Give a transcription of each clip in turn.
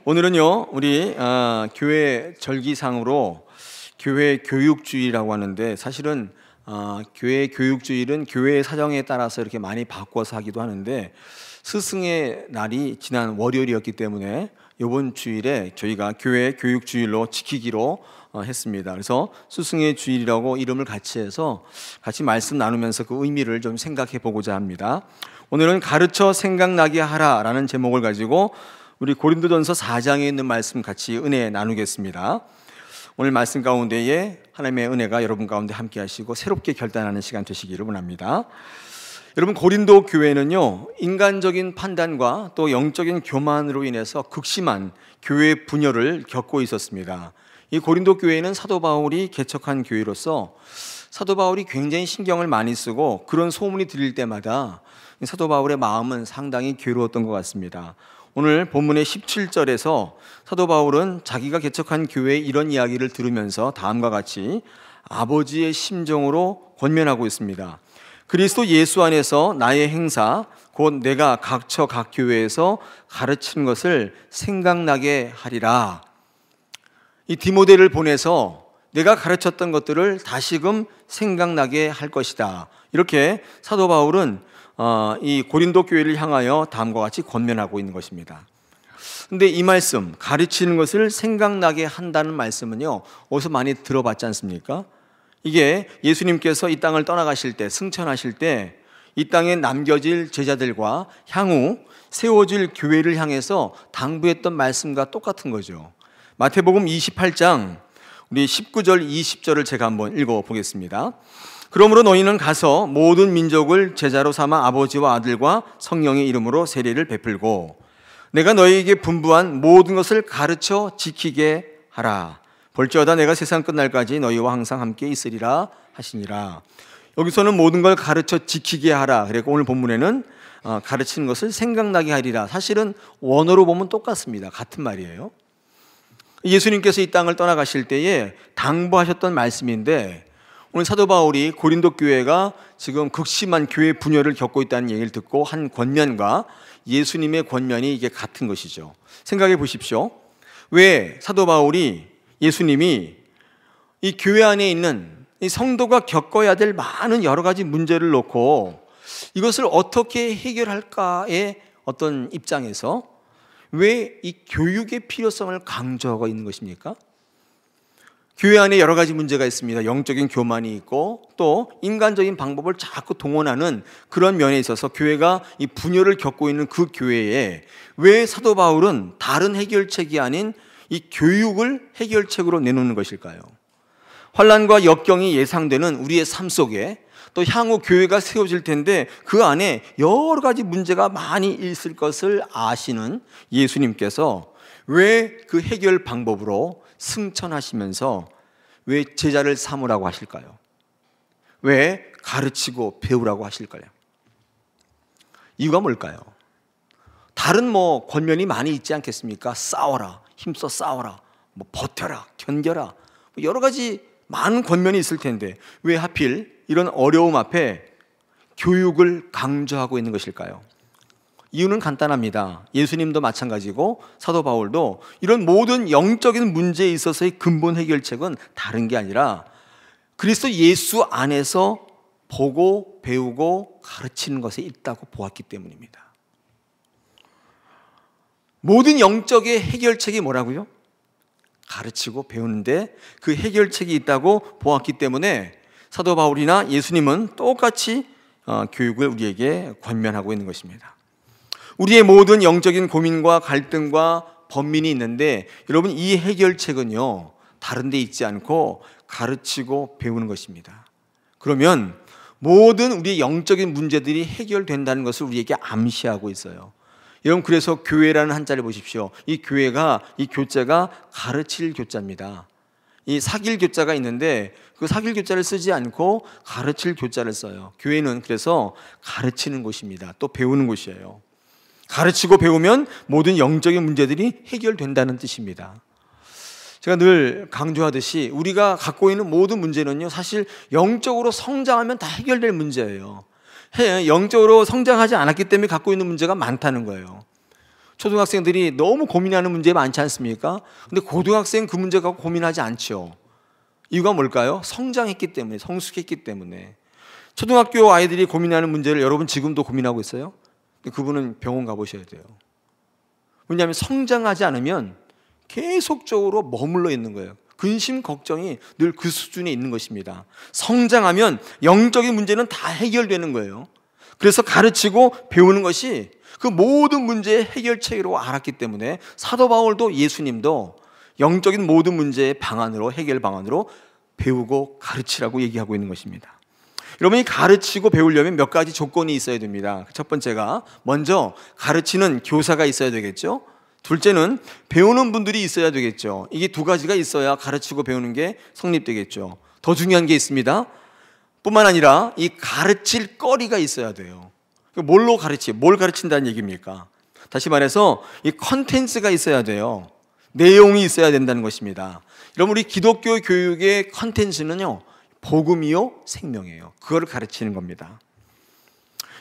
오늘은요, 우리 교회 절기상으로 교회 교육주의라고 하는데, 사실은 교회 교육주의는 교회의 사정에 따라서 이렇게 많이 바꿔서 하기도 하는데, 스승의 날이 지난 월요일이었기 때문에 이번 주일에 저희가 교회 교육주일로 지키기로 했습니다. 그래서 스승의 주일이라고 이름을 같이 해서 같이 말씀 나누면서 그 의미를 좀 생각해 보고자 합니다. 오늘은 가르쳐 생각나게 하라라는 제목을 가지고 우리 고린도전서 4장에 있는 말씀 같이 은혜 나누겠습니다. 오늘 말씀 가운데에 하나님의 은혜가 여러분 가운데 함께 하시고 새롭게 결단하는 시간 되시기를 원합니다. 여러분, 고린도 교회는요, 인간적인 판단과 또 영적인 교만으로 인해서 극심한 교회 분열을 겪고 있었습니다. 이 고린도 교회는 사도 바울이 개척한 교회로서 사도 바울이 굉장히 신경을 많이 쓰고 그런 소문이 들릴 때마다 사도 바울의 마음은 상당히 괴로웠던 것 같습니다. 오늘 본문의 17절에서 사도 바울은 자기가 개척한 교회의 이런 이야기를 들으면서 다음과 같이 아버지의 심정으로 권면하고 있습니다. 그리스도 예수 안에서 나의 행사, 곧 내가 각처 각 교회에서 가르치는 것을 생각나게 하리라. 이 디모데를 보내서 내가 가르쳤던 것들을 다시금 생각나게 할 것이다. 이렇게 사도 바울은 이 고린도 교회를 향하여 다음과 같이 권면하고 있는 것입니다. 근데 이 말씀, 가르치는 것을 생각나게 한다는 말씀은요, 어디서 많이 들어봤지 않습니까? 이게 예수님께서 이 땅을 떠나가실 때, 승천하실 때 이 땅에 남겨질 제자들과 향후 세워질 교회를 향해서 당부했던 말씀과 똑같은 거죠. 마태복음 28장 우리 19절 20절을 제가 한번 읽어보겠습니다. 그러므로 너희는 가서 모든 민족을 제자로 삼아 아버지와 아들과 성령의 이름으로 세례를 베풀고 내가 너희에게 분부한 모든 것을 가르쳐 지키게 하라. 볼지어다 내가 세상 끝날까지 너희와 항상 함께 있으리라 하시니라. 여기서는 모든 걸 가르쳐 지키게 하라. 그리고 오늘 본문에는 가르치는 것을 생각나게 하리라. 사실은 원어로 보면 똑같습니다. 같은 말이에요. 예수님께서 이 땅을 떠나가실 때에 당부하셨던 말씀인데, 오늘 사도 바울이 고린도 교회가 지금 극심한 교회 분열을 겪고 있다는 얘기를 듣고 한 권면과 예수님의 권면이 이게 같은 것이죠. 생각해 보십시오. 왜 사도 바울이, 예수님이 이 교회 안에 있는 이 성도가 겪어야 될 많은 여러 가지 문제를 놓고 이것을 어떻게 해결할까의 어떤 입장에서 왜 이 교육의 필요성을 강조하고 있는 것입니까? 교회 안에 여러 가지 문제가 있습니다. 영적인 교만이 있고 또 인간적인 방법을 자꾸 동원하는 그런 면에 있어서 교회가 이 분열을 겪고 있는 그 교회에 왜 사도 바울은 다른 해결책이 아닌 이 교육을 해결책으로 내놓는 것일까요? 환난과 역경이 예상되는 우리의 삶 속에 또 향후 교회가 세워질 텐데 그 안에 여러 가지 문제가 많이 있을 것을 아시는 예수님께서 왜 그 해결 방법으로 승천하시면서 왜 제자를 삼으라고 하실까요? 왜 가르치고 배우라고 하실까요? 이유가 뭘까요? 다른 권면이 많이 있지 않겠습니까? 싸워라, 힘써 싸워라, 버텨라, 견뎌라, 여러 가지 많은 권면이 있을 텐데 왜 하필 이런 어려움 앞에 교육을 강조하고 있는 것일까요? 이유는 간단합니다. 예수님도 마찬가지고 사도 바울도 이런 모든 영적인 문제에 있어서의 근본 해결책은 다른 게 아니라 그리스도 예수 안에서 보고 배우고 가르치는 것에 있다고 보았기 때문입니다. 모든 영적의 해결책이 뭐라고요? 가르치고 배우는데 그 해결책이 있다고 보았기 때문에 사도 바울이나 예수님은 똑같이 교육을 우리에게 권면하고 있는 것입니다. 우리의 모든 영적인 고민과 갈등과 번민이 있는데 여러분, 이 해결책은요, 다른 데 있지 않고 가르치고 배우는 것입니다. 그러면 모든 우리의 영적인 문제들이 해결된다는 것을 우리에게 암시하고 있어요. 여러분, 그래서 교회라는 한자를 보십시오. 이 교회가, 이 교자가 가르칠 교자입니다. 이 사귈 교자가 있는데 그 사귈 교자를 쓰지 않고 가르칠 교자를 써요. 교회는 그래서 가르치는 곳입니다. 또 배우는 곳이에요. 가르치고 배우면 모든 영적인 문제들이 해결된다는 뜻입니다. 제가 늘 강조하듯이 우리가 갖고 있는 모든 문제는요, 사실 영적으로 성장하면 다 해결될 문제예요. 영적으로 성장하지 않았기 때문에 갖고 있는 문제가 많다는 거예요. 초등학생들이 너무 고민하는 문제 많지 않습니까? 근데 고등학생 그 문제 갖고 고민하지 않죠. 이유가 뭘까요? 성장했기 때문에, 성숙했기 때문에. 초등학교 아이들이 고민하는 문제를 여러분 지금도 고민하고 있어요? 그분은 병원 가보셔야 돼요. 왜냐하면 성장하지 않으면 계속적으로 머물러 있는 거예요. 근심, 걱정이 늘 그 수준에 있는 것입니다. 성장하면 영적인 문제는 다 해결되는 거예요. 그래서 가르치고 배우는 것이 그 모든 문제의 해결책으로 알았기 때문에 사도 바울도 예수님도 영적인 모든 문제의 방안으로, 해결 방안으로 배우고 가르치라고 얘기하고 있는 것입니다. 여러분이 가르치고 배우려면 몇 가지 조건이 있어야 됩니다. 첫 번째가 먼저 가르치는 교사가 있어야 되겠죠. 둘째는 배우는 분들이 있어야 되겠죠. 이게 두 가지가 있어야 가르치고 배우는 게 성립되겠죠. 더 중요한 게 있습니다. 뿐만 아니라 이 가르칠 거리가 있어야 돼요. 뭘 가르친다는 얘기입니까? 다시 말해서 이 컨텐츠가 있어야 돼요. 내용이 있어야 된다는 것입니다. 여러분, 우리 기독교 교육의 컨텐츠는요, 복음이요, 생명이에요. 그거를 가르치는 겁니다.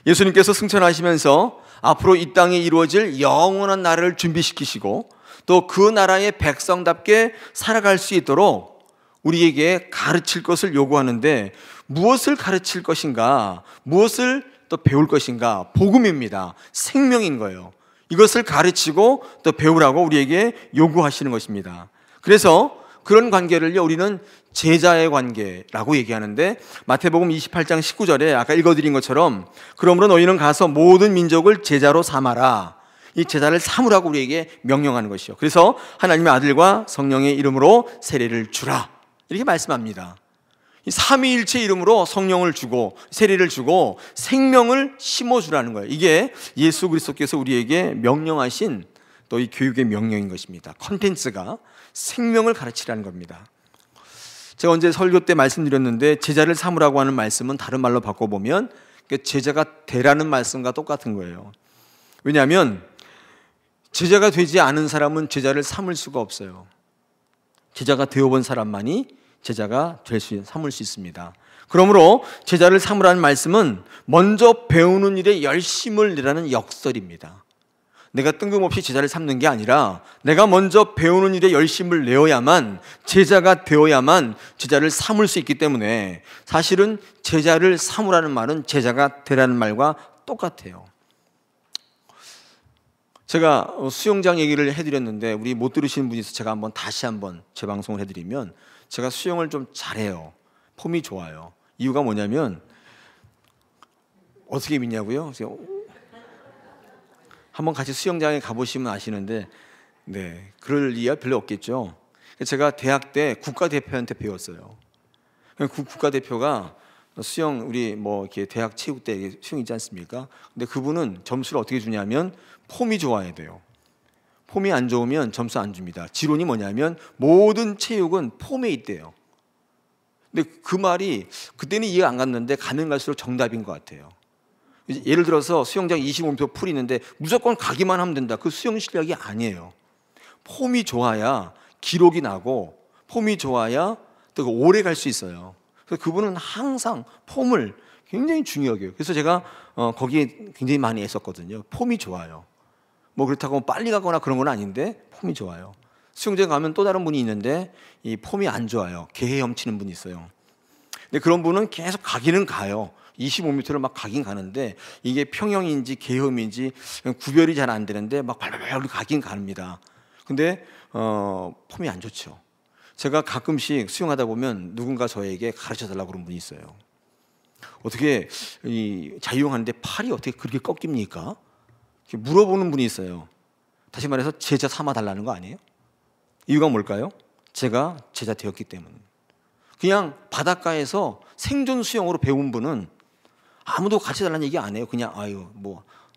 예수님께서 승천하시면서 앞으로 이 땅에 이루어질 영원한 나라를 준비시키시고 또 그 나라의 백성답게 살아갈 수 있도록 우리에게 가르칠 것을 요구하는데, 무엇을 가르칠 것인가, 무엇을 또 배울 것인가? 복음입니다. 생명인 거예요. 이것을 가르치고 또 배우라고 우리에게 요구하시는 것입니다. 그래서 그런 관계를요, 우리는 제자의 관계라고 얘기하는데, 마태복음 28장 19절에 아까 읽어드린 것처럼 그러므로 너희는 가서 모든 민족을 제자로 삼아라. 이 제자를 삼으라고 우리에게 명령하는 것이요. 그래서 하나님의 아들과 성령의 이름으로 세례를 주라, 이렇게 말씀합니다. 이 삼위일체 이름으로 성령을 주고 세례를 주고 생명을 심어주라는 거예요. 이게 예수 그리스도께서 우리에게 명령하신 또 이 교육의 명령인 것입니다. 컨텐츠가 생명을 가르치라는 겁니다. 제가 언제 설교 때 말씀드렸는데, 제자를 삼으라고 하는 말씀은 다른 말로 바꿔보면 제자가 되라는 말씀과 똑같은 거예요. 왜냐하면 제자가 되지 않은 사람은 제자를 삼을 수가 없어요. 제자가 되어본 사람만이 제자가 삼을 수 있습니다. 그러므로 제자를 삼으라는 말씀은 먼저 배우는 일에 열심을 내라는 역설입니다. 내가 뜬금없이 제자를 삼는 게 아니라 내가 먼저 배우는 일에 열심을 내어야만, 제자가 되어야만 제자를 삼을 수 있기 때문에 사실은 제자를 삼으라는 말은 제자가 되라는 말과 똑같아요. 제가 수영장 얘기를 해드렸는데 우리 못 들으시는 분이 있어서 제가 다시 한번 재방송을 해드리면, 제가 수영을 좀 잘해요. 폼이 좋아요. 이유가 뭐냐면, 어떻게 믿냐고요? 한번 같이 수영장에 가보시면 아시는데, 네, 그럴 이유가 별로 없겠죠. 제가 대학 때 국가대표한테 배웠어요. 국가대표가 수영, 우리 이렇게 대학 체육대 수영 있지 않습니까? 근데 그분은 점수를 어떻게 주냐면 폼이 좋아야 돼요. 폼이 안 좋으면 점수 안 줍니다. 지론이 뭐냐면 모든 체육은 폼에 있대요. 근데 그 말이 그때는 이해가 안 갔는데 가면 갈수록 정답인 것 같아요. 예를 들어서 수영장 25m 풀이 있는데 무조건 가기만 하면 된다. 그 수영 실력이 아니에요. 폼이 좋아야 기록이 나고, 폼이 좋아야 또 오래 갈 수 있어요. 그래서 그분은 항상 폼을 굉장히 중요하게 해요. 그래서 제가 거기에 굉장히 많이 애썼거든요. 폼이 좋아요. 그렇다고 빨리 가거나 그런 건 아닌데 폼이 좋아요. 수영장 가면 또 다른 분이 있는데 이 폼이 안 좋아요. 개헤 헤엄치는 분이 있어요. 근데 그런 분은 계속 가기는 가요. 25m를 막 가긴 가는데 이게 평형인지 개헤엄인지 구별이 잘 안 되는데 막 발발발 가긴 갑니다. 근데 폼이 안 좋죠. 제가 가끔씩 수영하다 보면 누군가 저에게 가르쳐 달라고 그런 분이 있어요. 어떻게 자유형하는데 팔이 어떻게 그렇게 꺾입니까? 이렇게 물어보는 분이 있어요. 다시 말해서 제자 삼아 달라는 거 아니에요? 이유가 뭘까요? 제가 제자 되었기 때문에. 그냥 바닷가에서 생존 수영으로 배운 분은 아무도 같이 달라는 얘기 안 해요. 그냥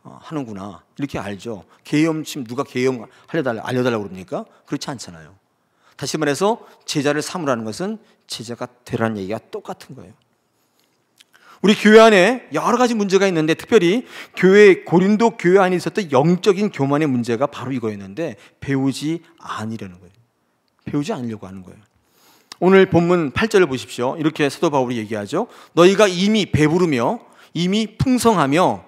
하는구나 이렇게 알죠. 개헤엄침 누가 개헤엄 알려달라고 그럽니까? 그렇지 않잖아요. 다시 말해서 제자를 삼으라는 것은 제자가 되라는 얘기가 똑같은 거예요. 우리 교회 안에 여러 가지 문제가 있는데, 특별히 고린도 교회 안에 있었던 영적인 교만의 문제가 바로 이거였는데, 배우지 않으려는 거예요. 배우지 않으려고 하는 거예요. 오늘 본문 8절을 보십시오. 이렇게 사도 바울이 얘기하죠. 너희가 이미 배부르며 이미 풍성하며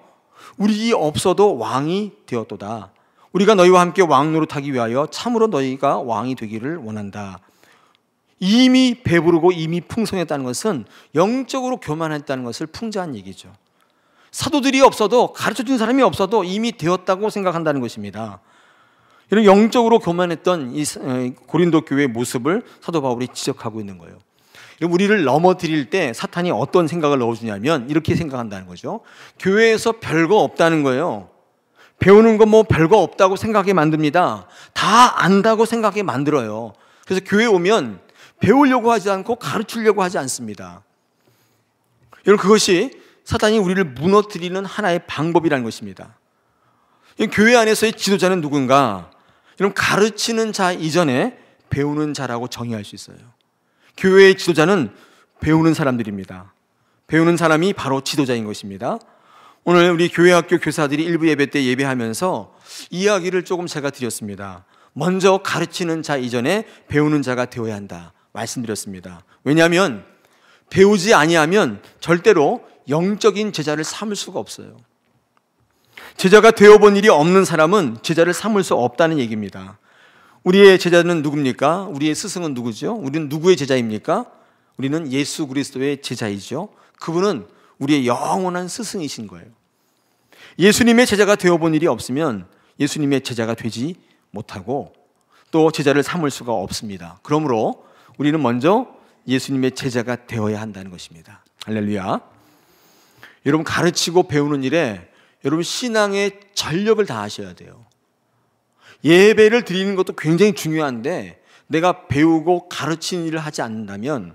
우리 없어도 왕이 되었도다. 우리가 너희와 함께 왕 노릇하기 위하여 참으로 너희가 왕이 되기를 원한다. 이미 배부르고 이미 풍성했다는 것은 영적으로 교만했다는 것을 풍자한 얘기죠. 사도들이 없어도, 가르쳐준 사람이 없어도 이미 되었다고 생각한다는 것입니다. 이런 영적으로 교만했던 이 고린도 교회의 모습을 사도 바울이 지적하고 있는 거예요. 우리를 넘어뜨릴 때 사탄이 어떤 생각을 넣어주냐면 이렇게 생각한다는 거죠. 교회에서 별거 없다는 거예요. 배우는 거 뭐 별거 없다고 생각하게 만듭니다. 다 안다고 생각하게 만들어요. 그래서 교회 오면 배우려고 하지 않고 가르치려고 하지 않습니다. 여러분, 그것이 사탄이 우리를 무너뜨리는 하나의 방법이라는 것입니다. 교회 안에서의 지도자는 누군가? 여러분, 가르치는 자 이전에 배우는 자라고 정의할 수 있어요. 교회의 지도자는 배우는 사람들입니다. 배우는 사람이 바로 지도자인 것입니다. 오늘 우리 교회학교 교사들이 일부 예배 때 예배하면서 이야기를 조금 제가 드렸습니다. 먼저 가르치는 자 이전에 배우는 자가 되어야 한다 말씀드렸습니다. 왜냐하면 배우지 아니하면 절대로 영적인 제자를 삼을 수가 없어요. 제자가 되어본 일이 없는 사람은 제자를 삼을 수 없다는 얘기입니다. 우리의 제자는 누굽니까? 우리의 스승은 누구죠? 우리는 누구의 제자입니까? 우리는 예수 그리스도의 제자이죠. 그분은 우리의 영원한 스승이신 거예요. 예수님의 제자가 되어본 일이 없으면 예수님의 제자가 되지 못하고 또 제자를 삼을 수가 없습니다. 그러므로 우리는 먼저 예수님의 제자가 되어야 한다는 것입니다. 할렐루야. 여러분, 가르치고 배우는 일에 여러분 신앙의 전력을 다하셔야 돼요. 예배를 드리는 것도 굉장히 중요한데 내가 배우고 가르치는 일을 하지 않는다면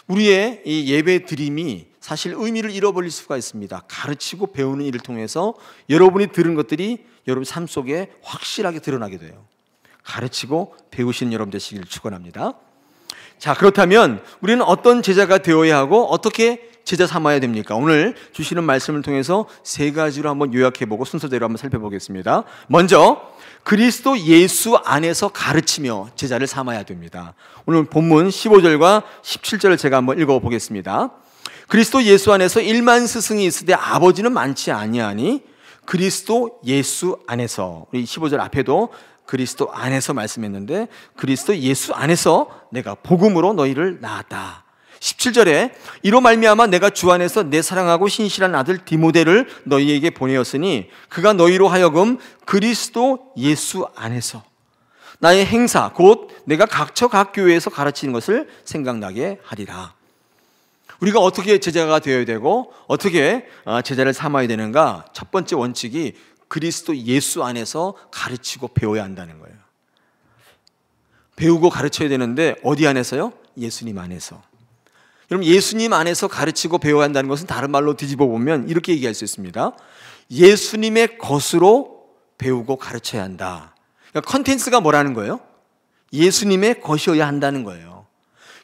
우리의 이 예배 드림이 사실 의미를 잃어버릴 수가 있습니다. 가르치고 배우는 일을 통해서 여러분이 들은 것들이 여러분 삶 속에 확실하게 드러나게 돼요. 가르치고 배우시는 여러분 되시길 축원합니다. 자, 그렇다면 우리는 어떤 제자가 되어야 하고 어떻게 제자 삼아야 됩니까? 오늘 주시는 말씀을 통해서 세 가지로 한번 요약해보고 순서대로 한번 살펴보겠습니다. 먼저 그리스도 예수 안에서 가르치며 제자를 삼아야 됩니다. 오늘 본문 15절과 17절을 제가 한번 읽어보겠습니다. 그리스도 예수 안에서 1만 스승이 있으되 아버지는 많지 아니하니 그리스도 예수 안에서, 우리 15절 앞에도 그리스도 안에서 말씀했는데 그리스도 예수 안에서 내가 복음으로 너희를 낳았다. 17절에 이로 말미암아 내가 주 안에서 내 사랑하고 신실한 아들 디모데를 너희에게 보내었으니 그가 너희로 하여금 그리스도 예수 안에서 나의 행사 곧 내가 각처 각 교회에서 가르치는 것을 생각나게 하리라. 우리가 어떻게 제자가 되어야 되고 어떻게 제자를 삼아야 되는가? 첫 번째 원칙이 그리스도 예수 안에서 가르치고 배워야 한다는 거예요. 배우고 가르쳐야 되는데 어디 안에서요? 예수님 안에서. 여러분, 예수님 안에서 가르치고 배워야 한다는 것은 다른 말로 뒤집어 보면 이렇게 얘기할 수 있습니다. 예수님의 것으로 배우고 가르쳐야 한다. 그러니까 컨텐츠가 뭐라는 거예요? 예수님의 것이어야 한다는 거예요.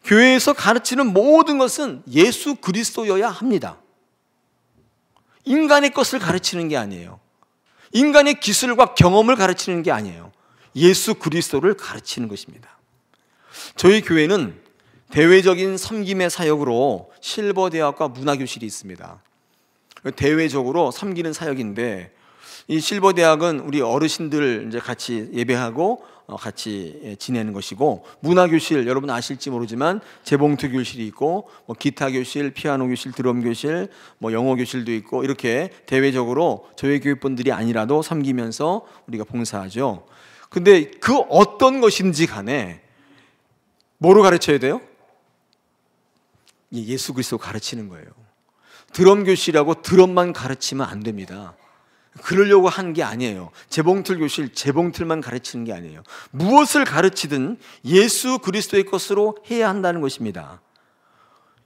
교회에서 가르치는 모든 것은 예수 그리스도여야 합니다. 인간의 것을 가르치는 게 아니에요. 인간의 기술과 경험을 가르치는 게 아니에요. 예수 그리스도를 가르치는 것입니다. 저희 교회는 대외적인 섬김의 사역으로 실버대학과 문화교실이 있습니다. 대외적으로 섬기는 사역인데 이 실버대학은 우리 어르신들 이제 같이 예배하고 같이 지내는 것이고, 문화교실 여러분 아실지 모르지만 재봉틀 교실이 있고 뭐 기타 교실, 피아노 교실, 드럼 교실, 뭐 영어 교실도 있고 이렇게 대외적으로 저희 교회 분들이 아니라도 섬기면서 우리가 봉사하죠. 근데 그 어떤 것인지 간에 뭐로 가르쳐야 돼요? 예수 그리스도 가르치는 거예요. 드럼 교실하고 드럼만 가르치면 안 됩니다. 그러려고 한 게 아니에요. 재봉틀 교실, 재봉틀만 가르치는 게 아니에요. 무엇을 가르치든 예수 그리스도의 것으로 해야 한다는 것입니다.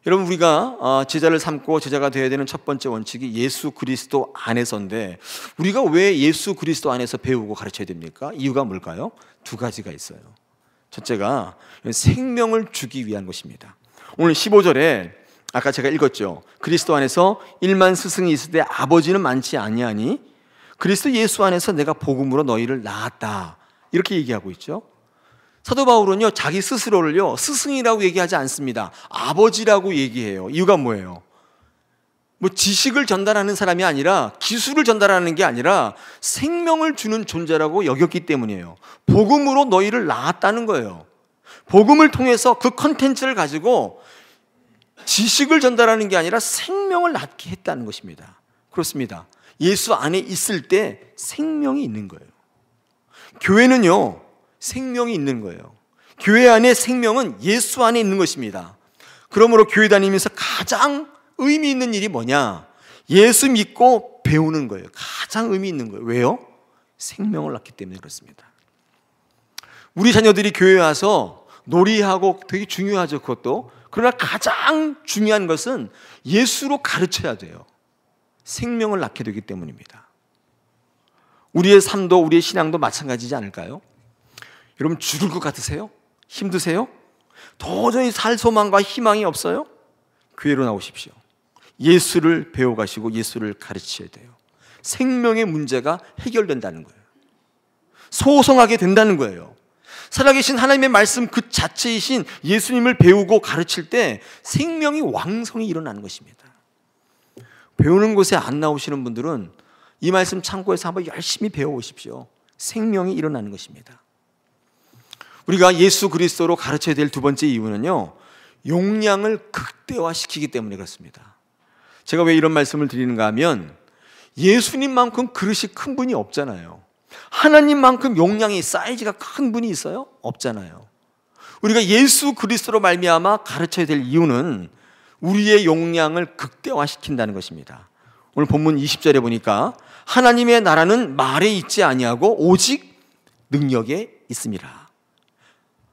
여러분, 우리가 제자를 삼고 제자가 되어야 되는 첫 번째 원칙이 예수 그리스도 안에서인데 우리가 왜 예수 그리스도 안에서 배우고 가르쳐야 됩니까? 이유가 뭘까요? 두 가지가 있어요. 첫째가 생명을 주기 위한 것입니다. 오늘 15절에 아까 제가 읽었죠. 그리스도 안에서 1만 스승이 있을 때 아버지는 많지 아니하니 그리스도 예수 안에서 내가 복음으로 너희를 낳았다. 이렇게 얘기하고 있죠. 사도 바울은요, 자기 스스로를요 스승이라고 얘기하지 않습니다. 아버지라고 얘기해요. 이유가 뭐예요? 뭐 지식을 전달하는 사람이 아니라, 기술을 전달하는 게 아니라 생명을 주는 존재라고 여겼기 때문이에요. 복음으로 너희를 낳았다는 거예요. 복음을 통해서 그 컨텐츠를 가지고 지식을 전달하는 게 아니라 생명을 낳게 했다는 것입니다. 그렇습니다. 예수 안에 있을 때 생명이 있는 거예요. 교회는요, 생명이 있는 거예요. 교회 안에 생명은 예수 안에 있는 것입니다. 그러므로 교회 다니면서 가장 의미 있는 일이 뭐냐? 예수 믿고 배우는 거예요. 가장 의미 있는 거예요. 왜요? 생명을 낳기 때문에 그렇습니다. 우리 자녀들이 교회에 와서 놀이하고 되게 중요하죠, 그것도. 그러나 가장 중요한 것은 예수로 가르쳐야 돼요. 생명을 낳게 되기 때문입니다. 우리의 삶도, 우리의 신앙도 마찬가지지 않을까요? 여러분, 죽을 것 같으세요? 힘드세요? 도저히 살 소망과 희망이 없어요? 교회로 나오십시오. 예수를 배워가시고 예수를 가르쳐야 돼요. 생명의 문제가 해결된다는 거예요. 소성하게 된다는 거예요. 살아계신 하나님의 말씀 그 자체이신 예수님을 배우고 가르칠 때 생명이 왕성히 일어나는 것입니다. 배우는 곳에 안 나오시는 분들은 이 말씀 참고해서 한번 열심히 배워오십시오. 생명이 일어나는 것입니다. 우리가 예수 그리스도로 가르쳐야 될 두 번째 이유는요, 용량을 극대화시키기 때문에 그렇습니다. 제가 왜 이런 말씀을 드리는가 하면, 예수님만큼 그릇이 큰 분이 없잖아요. 하나님만큼 용량이, 사이즈가 큰 분이 있어요? 없잖아요. 우리가 예수 그리스도로 말미암아 가르쳐야 될 이유는 우리의 용량을 극대화시킨다는 것입니다. 오늘 본문 20절에 보니까 하나님의 나라는 말에 있지 아니하고 오직 능력에 있습니다.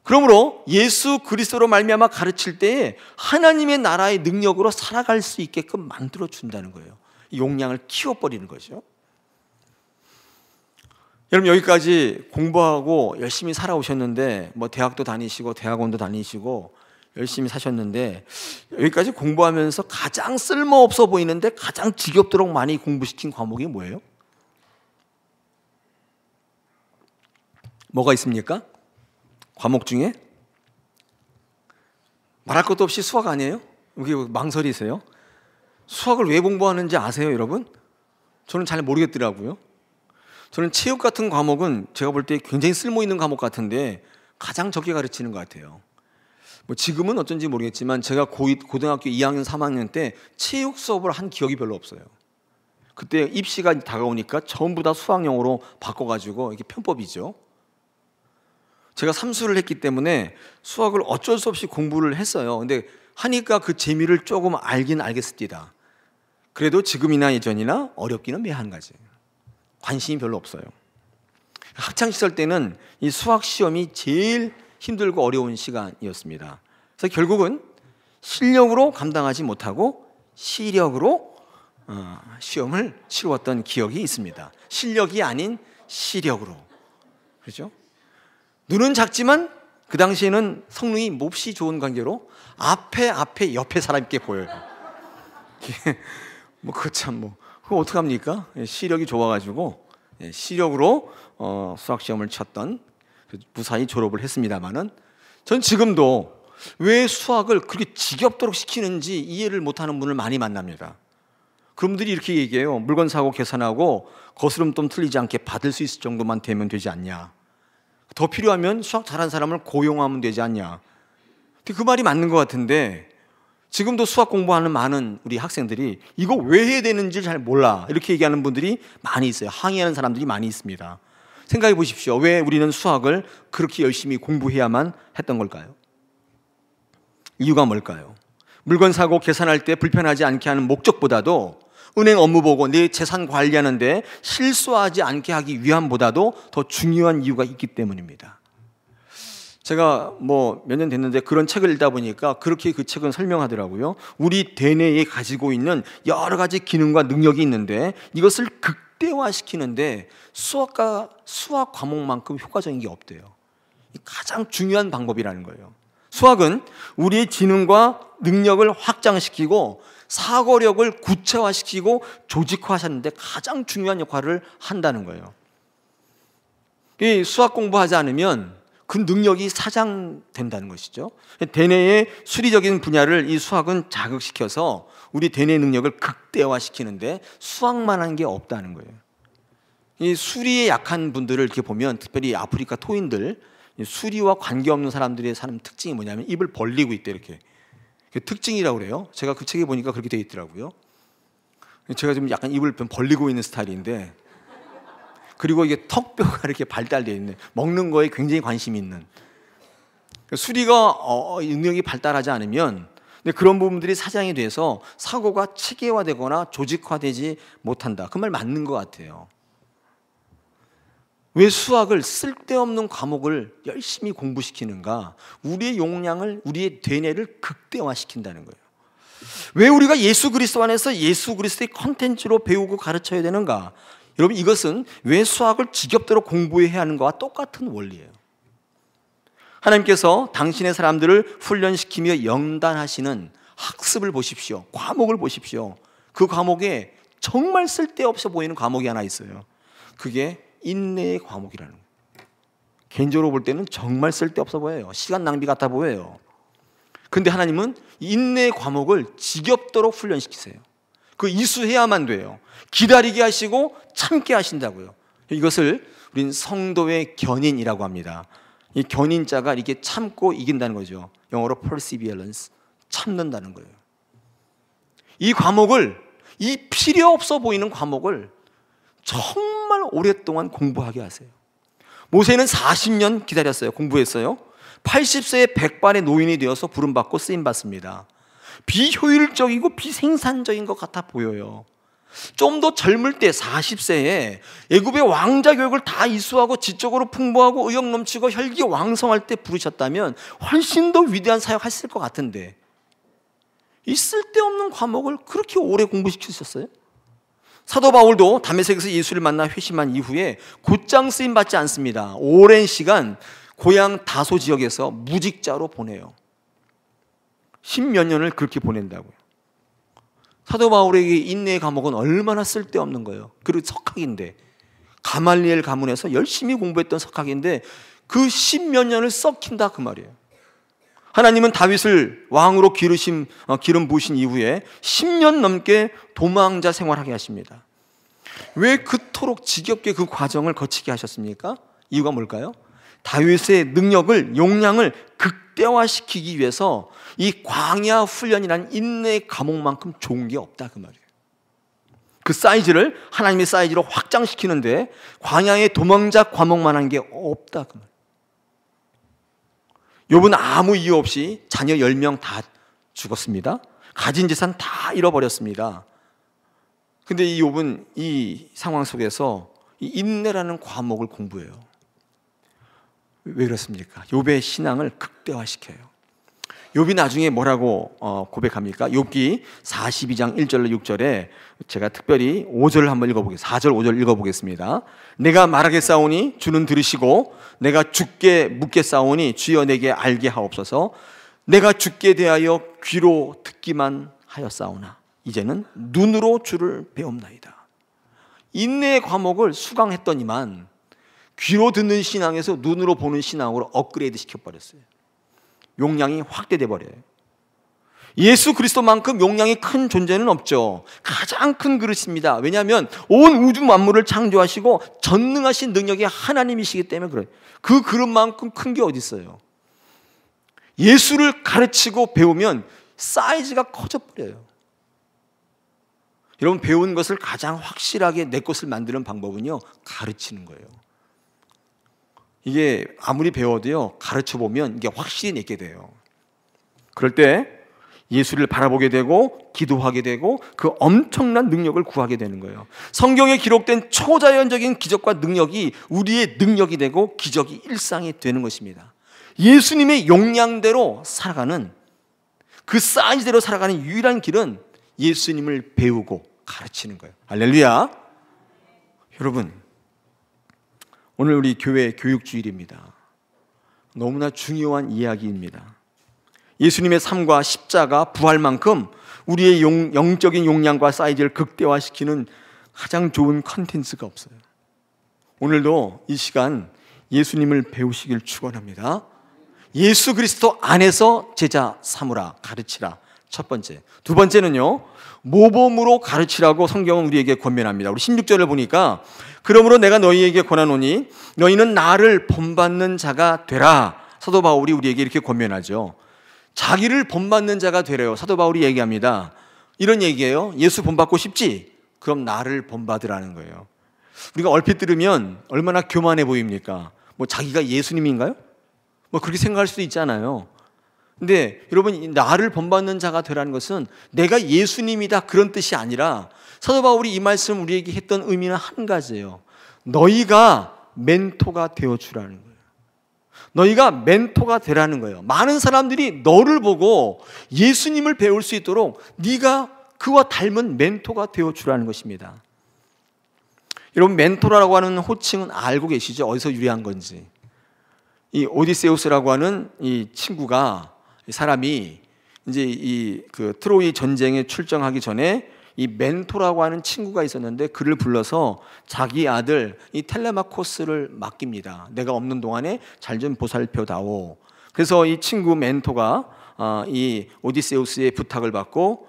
그러므로 예수 그리스도로 말미암아 가르칠 때에 하나님의 나라의 능력으로 살아갈 수 있게끔 만들어 준다는 거예요. 용량을 키워버리는 거죠. 여러분, 여기까지 공부하고 열심히 살아오셨는데, 뭐 대학도 다니시고 대학원도 다니시고 열심히 사셨는데, 여기까지 공부하면서 가장 쓸모없어 보이는데 가장 지겹도록 많이 공부시킨 과목이 뭐예요? 뭐가 있습니까? 과목 중에? 말할 것도 없이 수학 아니에요? 여기 망설이세요? 수학을 왜 공부하는지 아세요, 여러분? 저는 잘 모르겠더라고요. 저는 체육 같은 과목은 제가 볼 때 굉장히 쓸모 있는 과목 같은데 가장 적게 가르치는 것 같아요. 뭐 지금은 어쩐지 모르겠지만 제가 고등학교 2학년, 3학년 때 체육 수업을 한 기억이 별로 없어요. 그때 입시가 다가오니까 전부 다 수학용어로 바꿔가지고 이게 편법이죠. 제가 삼수를 했기 때문에 수학을 어쩔 수 없이 공부를 했어요. 근데 하니까 그 재미를 조금 알긴 알겠습니다. 그래도 지금이나 예전이나 어렵기는 매한가지. 관심이 별로 없어요. 학창시절 때는 이 수학 시험이 제일 힘들고 어려운 시간이었습니다. 그래서 결국은 실력으로 감당하지 못하고 시력으로 시험을 치루었던 기억이 있습니다. 실력이 아닌 시력으로. 그렇죠? 눈은 작지만 그 당시에는 성능이 몹시 좋은 관계로 앞에 옆에 사람께 보여요. 뭐 그거 참 뭐 그거 어떡합니까? 시력이 좋아가지고 시력으로 수학 시험을 쳤던, 무사히 졸업을 했습니다만은, 전 지금도 왜 수학을 그렇게 지겹도록 시키는지 이해를 못하는 분을 많이 만납니다. 그런 분들이 이렇게 얘기해요. 물건 사고 계산하고 거스름돈 틀리지 않게 받을 수 있을 정도만 되면 되지 않냐. 더 필요하면 수학 잘하는 사람을 고용하면 되지 않냐. 그 말이 맞는 것 같은데, 지금도 수학 공부하는 많은 우리 학생들이 이거 왜 해야 되는지 잘 몰라, 이렇게 얘기하는 분들이 많이 있어요. 항의하는 사람들이 많이 있습니다. 생각해 보십시오. 왜 우리는 수학을 그렇게 열심히 공부해야만 했던 걸까요? 이유가 뭘까요? 물건 사고 계산할 때 불편하지 않게 하는 목적보다도, 은행 업무 보고 내 재산 관리하는데 실수하지 않게 하기 위함보다도 더 중요한 이유가 있기 때문입니다. 제가 뭐 몇 년 됐는데 그런 책을 읽다 보니까 그렇게 그 책은 설명하더라고요. 우리 대뇌에 가지고 있는 여러 가지 기능과 능력이 있는데 이것을 극대화시키는데 수학 과목만큼 효과적인 게 없대요. 가장 중요한 방법이라는 거예요. 수학은 우리의 지능과 능력을 확장시키고 사고력을 구체화시키고 조직화하는데 가장 중요한 역할을 한다는 거예요. 이 수학 공부하지 않으면 그 능력이 사장된다는 것이죠. 대뇌의 수리적인 분야를 이 수학은 자극시켜서 우리 대뇌 능력을 극대화시키는데 수학만 한 게 없다는 거예요. 이 수리에 약한 분들을 이렇게 보면, 특별히 아프리카 토인들, 수리와 관계없는 사람들의 사는 특징이 뭐냐면 입을 벌리고 있대. 이렇게 특징이라고 그래요. 제가 그 책에 보니까 그렇게 돼 있더라고요. 제가 좀 약간 입을 벌리고 있는 스타일인데, 그리고 이게 턱뼈가 이렇게 발달되어 있는, 먹는 거에 굉장히 관심이 있는. 수리가 능력이 발달하지 않으면, 근데 그런 부분들이 사장이 돼서 사고가 체계화되거나 조직화되지 못한다. 그 말 맞는 것 같아요. 왜 수학을 쓸데없는 과목을 열심히 공부시키는가? 우리의 용량을, 우리의 대뇌를 극대화시킨다는 거예요. 왜 우리가 예수 그리스도 안에서 예수 그리스도의 컨텐츠로 배우고 가르쳐야 되는가? 여러분, 이것은 왜 수학을 지겹도록 공부해야 하는 것과 똑같은 원리예요. 하나님께서 당신의 사람들을 훈련시키며 영단하시는 학습을 보십시오. 과목을 보십시오. 그 과목에 정말 쓸데없어 보이는 과목이 하나 있어요. 그게 인내의 과목이라는 거예요. 개인적으로 볼 때는 정말 쓸데없어 보여요. 시간 낭비 같아 보여요. 근데 하나님은 인내의 과목을 지겹도록 훈련시키세요. 그 이수해야만 돼요. 기다리게 하시고 참게 하신다고요. 이것을 우린 성도의 견인이라고 합니다. 이 견인자가 이렇게 참고 이긴다는 거죠. 영어로 perseverance, 참는다는 거예요. 이 과목을, 이 필요 없어 보이는 과목을 정말 오랫동안 공부하게 하세요. 모세는 40년 기다렸어요. 공부했어요. 80세에 백발의 노인이 되어서 부름받고 쓰임받습니다. 비효율적이고 비생산적인 것 같아 보여요. 좀 더 젊을 때 40세에 애굽의 왕자 교육을 다 이수하고 지적으로 풍부하고 의욕 넘치고 혈기왕성할 때 부르셨다면 훨씬 더 위대한 사역했을 것 같은데, 이 쓸데없는 과목을 그렇게 오래 공부시키셨어요? 사도 바울도 다메섹에서 예수를 만나 회심한 이후에 곧장 쓰임받지 않습니다. 오랜 시간 고향 다소 지역에서 무직자로 보내요. 10몇 년을 그렇게 보낸다고요. 사도 바울에게 인내의 과목은 얼마나 쓸데없는 거예요. 그리고 석학인데, 가말리엘 가문에서 열심히 공부했던 석학인데 그 10몇 년을 썩힌다 그 말이에요. 하나님은 다윗을 왕으로 기름 부으신 이후에 10년 넘게 도망자 생활하게 하십니다. 왜 그토록 지겹게 그 과정을 거치게 하셨습니까? 이유가 뭘까요? 다윗의 능력을, 용량을 극대화시키기 위해서 이 광야 훈련이라는 인내의 과목만큼 좋은 게 없다 그 말이에요. 그 사이즈를 하나님의 사이즈로 확장시키는데 광야의 도망자 과목만한 게 없다 그 말이에요. 욥은 아무 이유 없이 자녀 10명 다 죽었습니다. 가진 재산 다 잃어버렸습니다. 근데 이 욥은 이 상황 속에서 이 인내라는 과목을 공부해요. 왜 그렇습니까? 욥의 신앙을 극대화시켜요. 욥이 나중에 뭐라고 고백합니까? 욥기 42장 1절로 6절에 제가 특별히 5절을 한번 읽어보겠습니다. 4절 5절 읽어보겠습니다. 내가 말하겠사오니 주는 들으시고 내가 죽게 묻겠사오니 주여 내게 알게 하옵소서. 내가 죽게 대하여 귀로 듣기만 하였사오나 이제는 눈으로 주를 배웁나이다. 인내의 과목을 수강했더니만 귀로 듣는 신앙에서 눈으로 보는 신앙으로 업그레이드 시켜버렸어요. 용량이 확대돼 버려요. 예수 그리스도만큼 용량이 큰 존재는 없죠. 가장 큰 그릇입니다. 왜냐하면 온 우주 만물을 창조하시고 전능하신 능력이 하나님이시기 때문에 그래요. 그 그릇만큼 큰 게 어디 있어요. 예수를 가르치고 배우면 사이즈가 커져버려요. 여러분, 배운 것을 가장 확실하게 내 것을 만드는 방법은요, 가르치는 거예요. 이게 아무리 배워도요, 가르쳐보면 이게 확실히 내게 돼요. 그럴 때 예수를 바라보게 되고 기도하게 되고 그 엄청난 능력을 구하게 되는 거예요. 성경에 기록된 초자연적인 기적과 능력이 우리의 능력이 되고 기적이 일상이 되는 것입니다. 예수님의 용량대로 살아가는, 그 사이즈대로 살아가는 유일한 길은 예수님을 배우고 가르치는 거예요. 할렐루야. 여러분, 오늘 우리 교회 교육주일입니다. 너무나 중요한 이야기입니다. 예수님의 삶과 십자가, 부활만큼 우리의 영적인 용량과 사이즈를 극대화시키는 가장 좋은 컨텐츠가 없어요. 오늘도 이 시간 예수님을 배우시길 축원합니다. 예수 그리스도 안에서 제자 삼으라, 가르치라. 첫 번째. 두 번째는요, 모범으로 가르치라고 성경은 우리에게 권면합니다. 우리 16절을 보니까 그러므로 내가 너희에게 권하노니 너희는 나를 본받는 자가 되라. 사도 바울이 우리에게 이렇게 권면하죠. 자기를 본받는 자가 되래요. 사도 바울이 얘기합니다. 이런 얘기예요. 예수 본받고 싶지? 그럼 나를 본받으라는 거예요. 우리가 얼핏 들으면 얼마나 교만해 보입니까? 뭐 자기가 예수님인가요? 뭐 그렇게 생각할 수도 있잖아요. 근데 여러분, 나를 본받는 자가 되라는 것은 내가 예수님이다 그런 뜻이 아니라 사도 바울이 이 말씀 우리에게 했던 의미는 한 가지예요. 너희가 멘토가 되어주라는 거예요. 너희가 멘토가 되라는 거예요. 많은 사람들이 너를 보고 예수님을 배울 수 있도록 네가 그와 닮은 멘토가 되어주라는 것입니다. 여러분, 멘토라고 하는 호칭은 알고 계시죠? 어디서 유래한 건지. 이 오디세우스라고 하는 이 친구가, 이 사람이 이제 그 트로이 전쟁에 출정하기 전에 이 멘토라고 하는 친구가 있었는데 그를 불러서 자기 아들 이 텔레마코스를 맡깁니다. 내가 없는 동안에 잘 좀 보살펴다오. 그래서 이 친구 멘토가 이 오디세우스의 부탁을 받고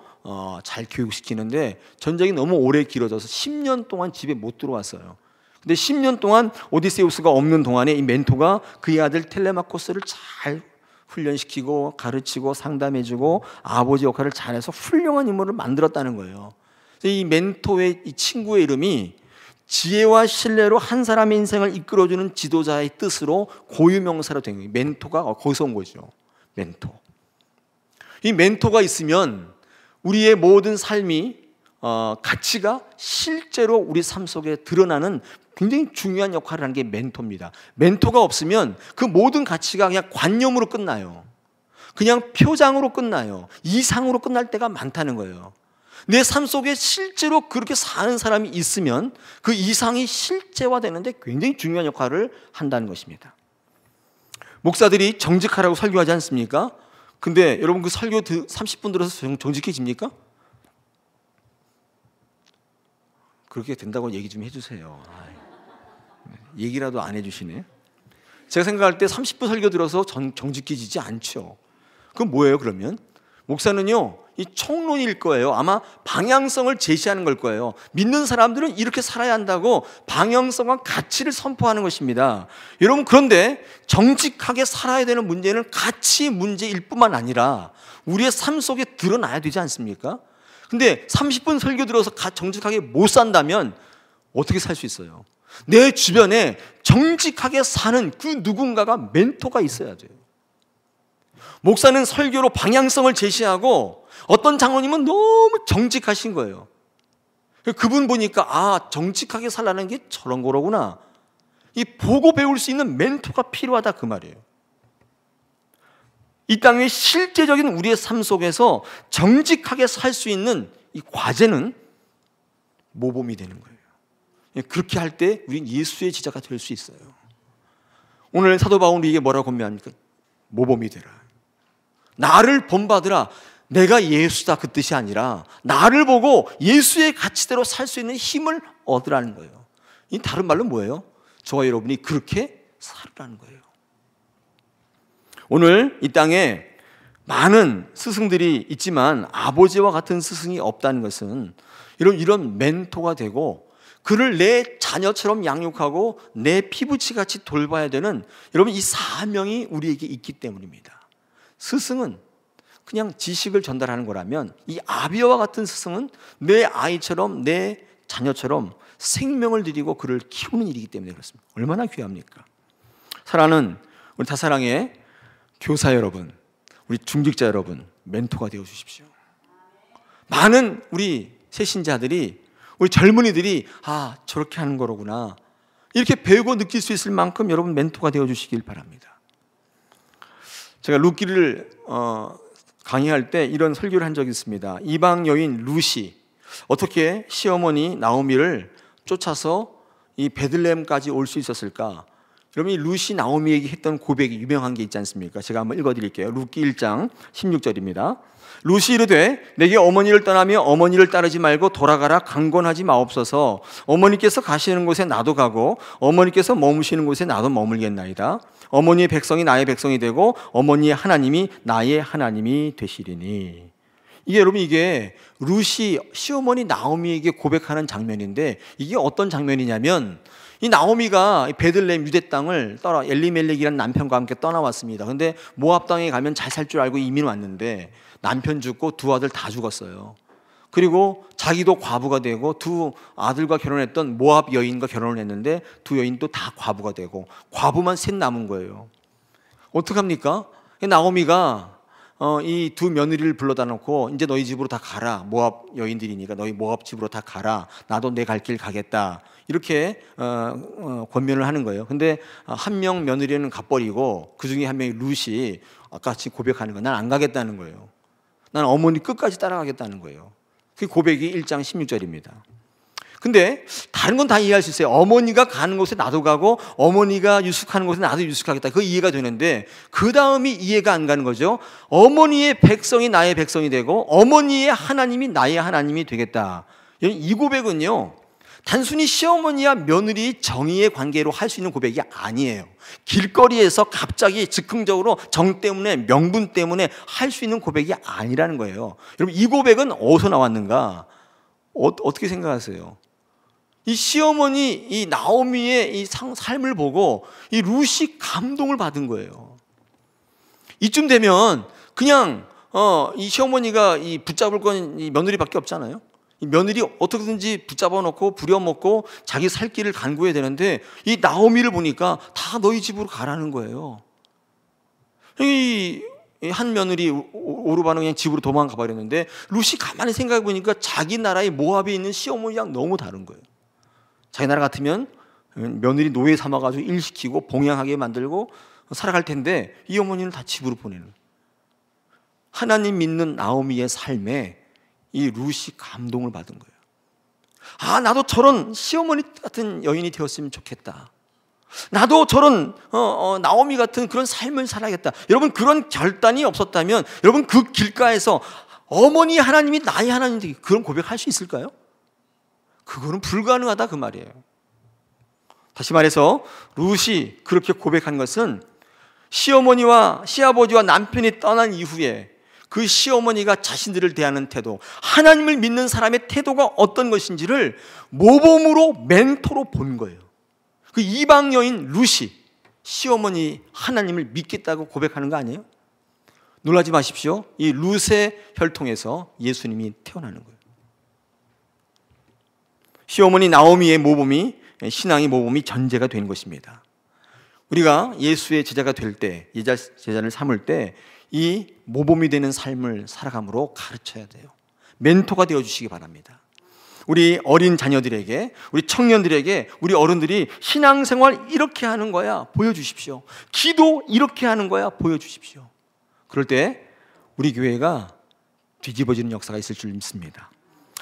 잘 교육시키는데 전쟁이 너무 오래 길어져서 10년 동안 집에 못 들어왔어요. 근데 10년 동안 오디세우스가 없는 동안에 이 멘토가 그의 아들 텔레마코스를 잘 훈련시키고 가르치고 상담해주고 아버지 역할을 잘해서 훌륭한 인물을 만들었다는 거예요. 이 멘토의 이 친구의 이름이 지혜와 신뢰로 한 사람의 인생을 이끌어주는 지도자의 뜻으로 고유명사로 된 거예요. 멘토가 거기서 온 거죠. 멘토. 이 멘토가 있으면 우리의 모든 삶이 가치가 실제로 우리 삶 속에 드러나는 굉장히 중요한 역할을 하는 게 멘토입니다. 멘토가 없으면 그 모든 가치가 그냥 관념으로 끝나요. 그냥 표장으로 끝나요. 이상으로 끝날 때가 많다는 거예요. 내 삶 속에 실제로 그렇게 사는 사람이 있으면 그 이상이 실제화되는데 굉장히 중요한 역할을 한다는 것입니다. 목사들이 정직하라고 설교하지 않습니까? 근데 여러분, 그 설교 30분 들어서 정직해집니까? 그렇게 된다고 얘기 좀 해주세요. 얘기라도 안 해주시네. 제가 생각할 때 30분 설교 들어서 정직해지지 않죠. 그건 뭐예요 그러면? 목사는요, 이 총론일 거예요. 아마 방향성을 제시하는 걸 거예요. 믿는 사람들은 이렇게 살아야 한다고 방향성과 가치를 선포하는 것입니다. 여러분, 그런데 정직하게 살아야 되는 문제는 가치 문제일 뿐만 아니라 우리의 삶 속에 드러나야 되지 않습니까? 근데 30분 설교 들어서 정직하게 못 산다면 어떻게 살 수 있어요? 내 주변에 정직하게 사는 그 누군가가 멘토가 있어야 돼요. 목사는 설교로 방향성을 제시하고 어떤 장로님은 너무 정직하신 거예요. 그분 보니까 정직하게 살라는 게 저런 거로구나. 이 보고 배울 수 있는 멘토가 필요하다 그 말이에요. 이 땅의 실제적인 우리의 삶 속에서 정직하게 살 수 있는 이 과제는 모범이 되는 거예요. 그렇게 할 때 우리는 예수의 제자가 될 수 있어요. 오늘 사도 바울이 이게 뭐라고 권면합니까? 모범이 되라. 나를 본받으라. 내가 예수다 그 뜻이 아니라 나를 보고 예수의 가치대로 살 수 있는 힘을 얻으라는 거예요. 이 다른 말로 뭐예요? 저와 여러분이 그렇게 살으라는 거예요. 오늘 이 땅에 많은 스승들이 있지만 아버지와 같은 스승이 없다는 것은 이런 멘토가 되고 그를 내 자녀처럼 양육하고 내 피부치같이 돌봐야 되는 여러분 이 사명이 우리에게 있기 때문입니다. 스승은 그냥 지식을 전달하는 거라면 이 아비와 같은 스승은 내 아이처럼 내 자녀처럼 생명을 드리고 그를 키우는 일이기 때문에 그렇습니다. 얼마나 귀합니까? 사랑하는 우리 다사랑의 교사 여러분, 우리 중직자 여러분, 멘토가 되어 주십시오. 많은 우리 새신자들이, 우리 젊은이들이 저렇게 하는 거로구나 이렇게 배우고 느낄 수 있을 만큼 여러분 멘토가 되어 주시길 바랍니다. 제가 룻기를 강의할 때 이런 설교를 한 적이 있습니다. 이방 여인 룻이 어떻게 시어머니 나오미를 쫓아서 이 베들레헴까지 올 수 있었을까? 여러분, 이 룻이 나오미에게 했던 고백이 유명한 게 있지 않습니까? 제가 한번 읽어드릴게요. 룻기 1장 16절입니다. 룻이 이르되 내게 어머니를 떠나며 어머니를 따르지 말고 돌아가라. 강권하지 마옵소서. 어머니께서 가시는 곳에 나도 가고 어머니께서 머무시는 곳에 나도 머물겠나이다. 어머니의 백성이 나의 백성이 되고 어머니의 하나님이 나의 하나님이 되시리니. 이게 여러분, 이게 룻이 시어머니 나오미에게 고백하는 장면인데, 이게 어떤 장면이냐면, 이 나오미가 베들레헴 유대 땅을 떠나 엘리멜렉이라는 남편과 함께 떠나왔습니다. 근데 모압 땅에 가면 잘 살 줄 알고 이민 왔는데 남편 죽고 두 아들 다 죽었어요. 그리고 자기도 과부가 되고 두 아들과 결혼했던 모압 여인과 결혼을 했는데 두 여인도 다 과부가 되고 과부만 셋 남은 거예요. 어떡합니까? 나오미가 이 두 며느리를 불러다 놓고 이제 너희 집으로 다 가라. 모압 여인들이니까 너희 모압 집으로 다 가라. 나도 내 갈 길 가겠다. 이렇게 권면을 하는 거예요. 근데 한 명 며느리는 가버리고 그 중에 한 명이 룻이 아까 같이 고백하는 거예요. 난 안 가겠다는 거예요. 난 어머니 끝까지 따라가겠다는 거예요. 그 고백이 1장 16절입니다. 근데 다른 건 다 이해할 수 있어요. 어머니가 가는 곳에 나도 가고 어머니가 유숙하는 곳에 나도 유숙하겠다. 그거 이해가 되는데 그 다음이 이해가 안 가는 거죠. 어머니의 백성이 나의 백성이 되고 어머니의 하나님이 나의 하나님이 되겠다. 이 고백은요, 단순히 시어머니와 며느리 정의의 관계로 할 수 있는 고백이 아니에요. 길거리에서 갑자기 즉흥적으로 정 때문에, 명분 때문에 할 수 있는 고백이 아니라는 거예요. 여러분, 이 고백은 어디서 나왔는가? 어떻게 생각하세요? 이 시어머니, 이 나오미의 이 삶을 보고 이 룻이 감동을 받은 거예요. 이쯤 되면 그냥 이 시어머니가 이 붙잡을 건 이 며느리밖에 없잖아요. 이 며느리 어떻게든지 붙잡아 놓고 부려먹고 자기 살 길을 간구해야 되는데 이 나오미를 보니까 다 너희 집으로 가라는 거예요. 이 한 며느리 오르바는 그냥 집으로 도망가 버렸는데 룻이 가만히 생각해 보니까 자기 나라의 모압에 있는 시어머니랑 너무 다른 거예요. 자기 나라 같으면 며느리 노예 삼아가지고 일 시키고 봉양하게 만들고 살아갈 텐데 이 어머니는 다 집으로 보내는. 하나님 믿는 나오미의 삶에 이 룻이 감동을 받은 거예요. 아, 나도 저런 시어머니 같은 여인이 되었으면 좋겠다. 나도 저런 나오미 같은 그런 삶을 살아야겠다. 여러분, 그런 결단이 없었다면 여러분 그 길가에서 어머니 하나님이 나의 하나님이 그런 고백할 수 있을까요? 그거는 불가능하다 그 말이에요. 다시 말해서 룻이 그렇게 고백한 것은 시어머니와 시아버지와 남편이 떠난 이후에 그 시어머니가 자신들을 대하는 태도, 하나님을 믿는 사람의 태도가 어떤 것인지를 모범으로 멘토로 본 거예요. 그 이방 여인 룻이 시어머니 하나님을 믿겠다고 고백하는 거 아니에요? 놀라지 마십시오. 이 룻의 혈통에서 예수님이 태어나는 거예요. 시어머니 나오미의 모범이, 신앙의 모범이 전제가 된 것입니다. 우리가 예수의 제자가 될 때, 제자를 삼을 때 이 모범이 되는 삶을 살아감으로 가르쳐야 돼요. 멘토가 되어주시기 바랍니다. 우리 어린 자녀들에게, 우리 청년들에게, 우리 어른들이 신앙생활 이렇게 하는 거야 보여주십시오. 기도 이렇게 하는 거야 보여주십시오. 그럴 때 우리 교회가 뒤집어지는 역사가 있을 줄 믿습니다.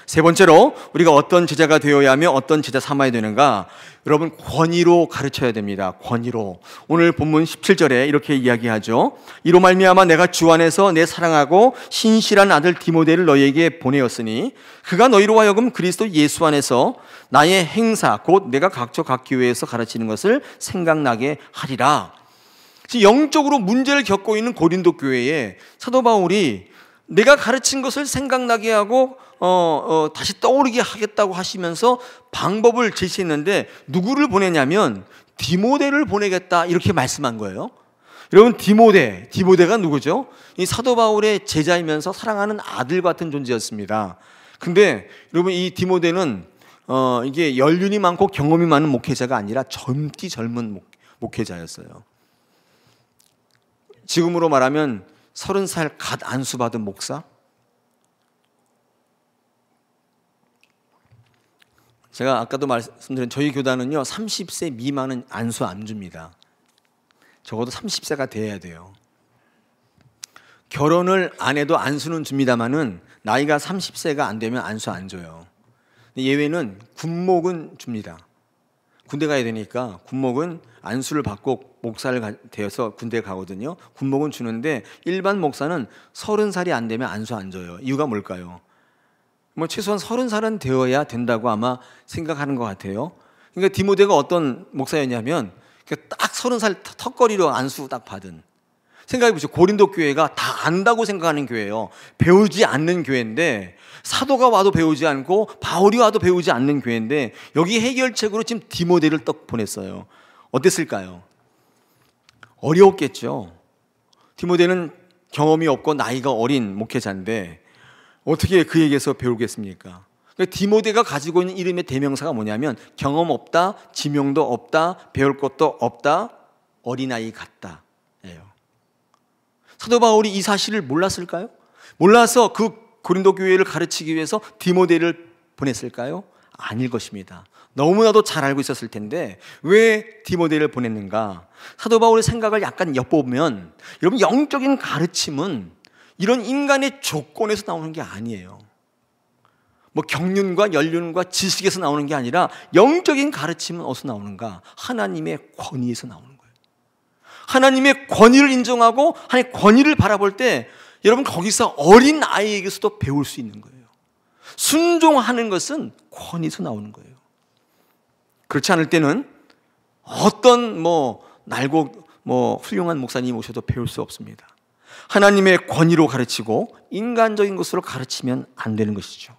세 번째로 우리가 어떤 제자가 되어야 하며 어떤 제자 삼아야 되는가? 여러분, 권위로 가르쳐야 됩니다. 권위로. 오늘 본문 17절에 이렇게 이야기하죠. 이로 말미암아 내가 주 안에서 내 사랑하고 신실한 아들 디모데를 너희에게 보내었으니 그가 너희로 하여금 그리스도 예수 안에서 나의 행사 곧 내가 각 교회에서 가르치는 것을 생각나게 하리라. 영적으로 문제를 겪고 있는 고린도 교회에 사도 바울이 내가 가르친 것을 생각나게 하고 다시 떠오르게 하겠다고 하시면서 방법을 제시했는데 누구를 보내냐면 디모데를 보내겠다 이렇게 말씀한 거예요. 여러분, 디모데가 누구죠? 이 사도 바울의 제자이면서 사랑하는 아들 같은 존재였습니다. 근데 여러분, 이 디모데는 이게 연륜이 많고 경험이 많은 목회자가 아니라 젊은 목회자였어요. 지금으로 말하면 30살 갓 안수받은 목사? 제가 아까도 말씀드린 저희 교단은요 30세 미만은 안수 안 줍니다. 적어도 30세가 돼야 돼요. 결혼을 안 해도 안수는 줍니다만은 나이가 30세가 안 되면 안수 안 줘요. 예외는 군목은 줍니다. 군대 가야 되니까 군목은 안수를 받고 목사를 되어서 군대에 가거든요. 군목은 주는데 일반 목사는 30살이 안 되면 안수 안 줘요. 이유가 뭘까요? 뭐 최소한 30살은 되어야 된다고 아마 생각하는 것 같아요. 그러니까 디모데가 어떤 목사였냐면 딱 30살 턱걸이로 안수 딱 받은, 생각해보세요. 고린도 교회가 다 안다고 생각하는 교회예요. 배우지 않는 교회인데, 사도가 와도 배우지 않고 바울이 와도 배우지 않는 교회인데, 여기 해결책으로 지금 디모데를 딱 보냈어요. 어땠을까요? 어려웠겠죠. 디모데는 경험이 없고 나이가 어린 목회자인데 어떻게 그에게서 배우겠습니까? 그러니까 디모데가 가지고 있는 이름의 대명사가 뭐냐면 경험 없다, 지명도 없다, 배울 것도 없다, 어린아이 같다 예요. 사도 바울이 이 사실을 몰랐을까요? 몰라서 그 고린도 교회를 가르치기 위해서 디모데를 보냈을까요? 아닐 것입니다. 너무나도 잘 알고 있었을 텐데 왜 디모데를 보냈는가? 사도 바울의 생각을 약간 엿보면, 여러분, 영적인 가르침은 이런 인간의 조건에서 나오는 게 아니에요. 뭐 경륜과 연륜과 지식에서 나오는 게 아니라 영적인 가르침은 어디서 나오는가? 하나님의 권위에서 나오는 거예요. 하나님의 권위를 인정하고 하나님의 권위를 바라볼 때 여러분, 거기서 어린 아이에게서도 배울 수 있는 거예요. 순종하는 것은 권위에서 나오는 거예요. 그렇지 않을 때는 어떤 날고 훌륭한 목사님 오셔도 배울 수 없습니다. 하나님의 권위로 가르치고 인간적인 것으로 가르치면 안 되는 것이죠.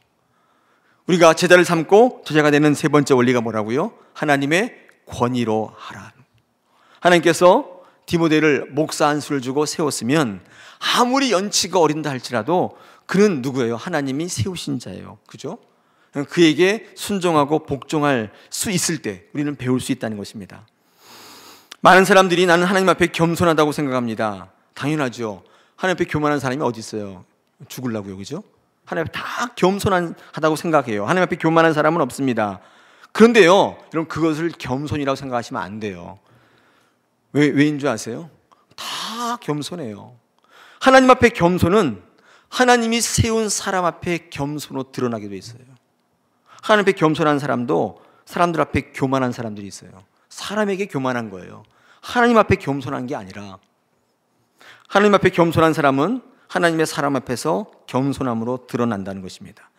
우리가 제자를 삼고 제자가 되는 세 번째 원리가 뭐라고요? 하나님의 권위로 하라. 하나님께서 디모데를 목사 안수를 주고 세웠으면 아무리 연치가 어린다 할지라도 그는 누구예요? 하나님이 세우신 자예요. 그죠? 그에게 순종하고 복종할 수 있을 때 우리는 배울 수 있다는 것입니다. 많은 사람들이 나는 하나님 앞에 겸손하다고 생각합니다. 당연하죠. 하나님 앞에 교만한 사람이 어디 있어요? 죽으려고요. 그죠? 하나님 앞에 다 겸손하다고 생각해요. 하나님 앞에 교만한 사람은 없습니다. 그런데요, 여러분, 그것을 겸손이라고 생각하시면 안 돼요. 왜인 줄 아세요? 다 겸손해요. 하나님 앞에 겸손은 하나님이 세운 사람 앞에 겸손으로 드러나게 돼 있어요. 하나님 앞에 겸손한 사람도 사람들 앞에 교만한 사람들이 있어요. 사람에게 교만한 거예요. 하나님 앞에 겸손한 게 아니라, 하나님 앞에 겸손한 사람은 하나님의 사람 앞에서 겸손함으로 드러난다는 것입니다.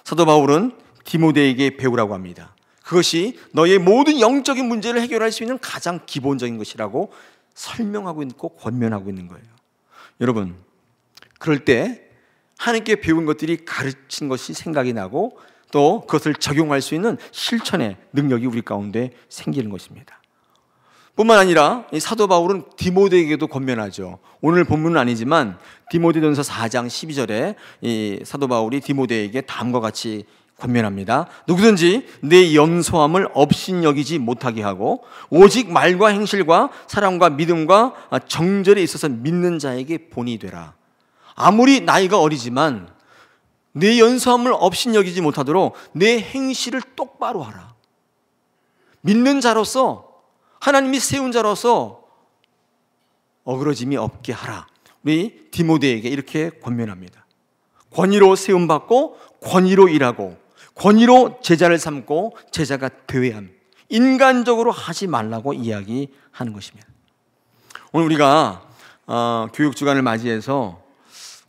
사도 바울은 디모데에게 배우라고 합니다. 그것이 너의 모든 영적인 문제를 해결할 수 있는 가장 기본적인 것이라고 설명하고 있고 권면하고 있는 거예요. 여러분, 그럴 때 하나님께 배운 것들이 가르친 것이 생각이 나고 또 그것을 적용할 수 있는 실천의 능력이 우리 가운데 생기는 것입니다. 뿐만 아니라 이 사도 바울은 디모데에게도 권면하죠. 오늘 본문은 아니지만 디모데전서 4장 12절에 이 사도 바울이 디모데에게 다음과 같이 권면합니다. 누구든지 내 염소함을 업신여기지 못하게 하고 오직 말과 행실과 사랑과 믿음과 정절에 있어서 믿는 자에게 본이 되라. 아무리 나이가 어리지만 내 연소함을 업신여기지 못하도록 내 행실을 똑바로 하라. 믿는 자로서, 하나님이 세운 자로서 어그러짐이 없게 하라. 우리 디모데에게 이렇게 권면합니다. 권위로 세움받고 권위로 일하고 권위로 제자를 삼고 제자가 되어야 함. 인간적으로 하지 말라고 이야기하는 것입니다. 오늘 우리가 교육주간을 맞이해서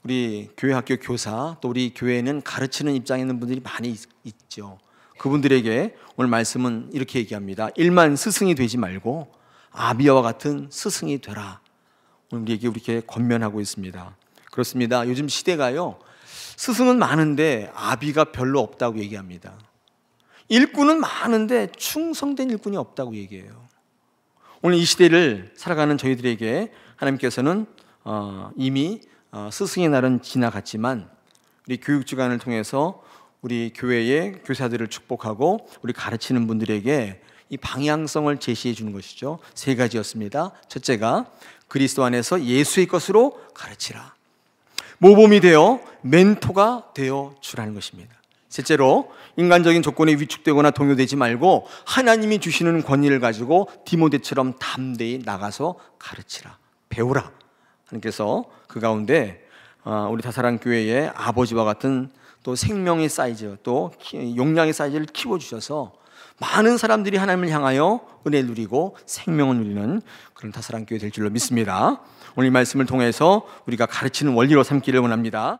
우리 교회 학교 교사, 또 우리 교회는 가르치는 입장에 있는 분들이 많이 있죠. 그분들에게 오늘 말씀은 이렇게 얘기합니다. 일만 스승이 되지 말고 아비와 같은 스승이 되라. 오늘 우리에게 이렇게 권면하고 있습니다. 그렇습니다. 요즘 시대가요, 스승은 많은데 아비가 별로 없다고 얘기합니다. 일꾼은 많은데 충성된 일꾼이 없다고 얘기해요. 오늘 이 시대를 살아가는 저희들에게 하나님께서는 이미 스승의 날은 지나갔지만 우리 교육주간을 통해서 우리 교회의 교사들을 축복하고 우리 가르치는 분들에게 이 방향성을 제시해 주는 것이죠. 세 가지였습니다. 첫째가 그리스도 안에서 예수의 것으로 가르치라. 모범이 되어 멘토가 되어 주라는 것입니다. 셋째로 인간적인 조건에 위축되거나 동요되지 말고 하나님이 주시는 권위를 가지고 디모데처럼 담대히 나가서 가르치라, 배우라. 하나님께서 그 가운데 우리 다사랑 교회의 아버지와 같은 또 생명의 사이즈, 또 용량의 사이즈를 키워주셔서 많은 사람들이 하나님을 향하여 은혜를 누리고 생명을 누리는 그런 다사랑교회 될 줄로 믿습니다. 오늘 이 말씀을 통해서 우리가 가르치는 원리로 삼기를 원합니다.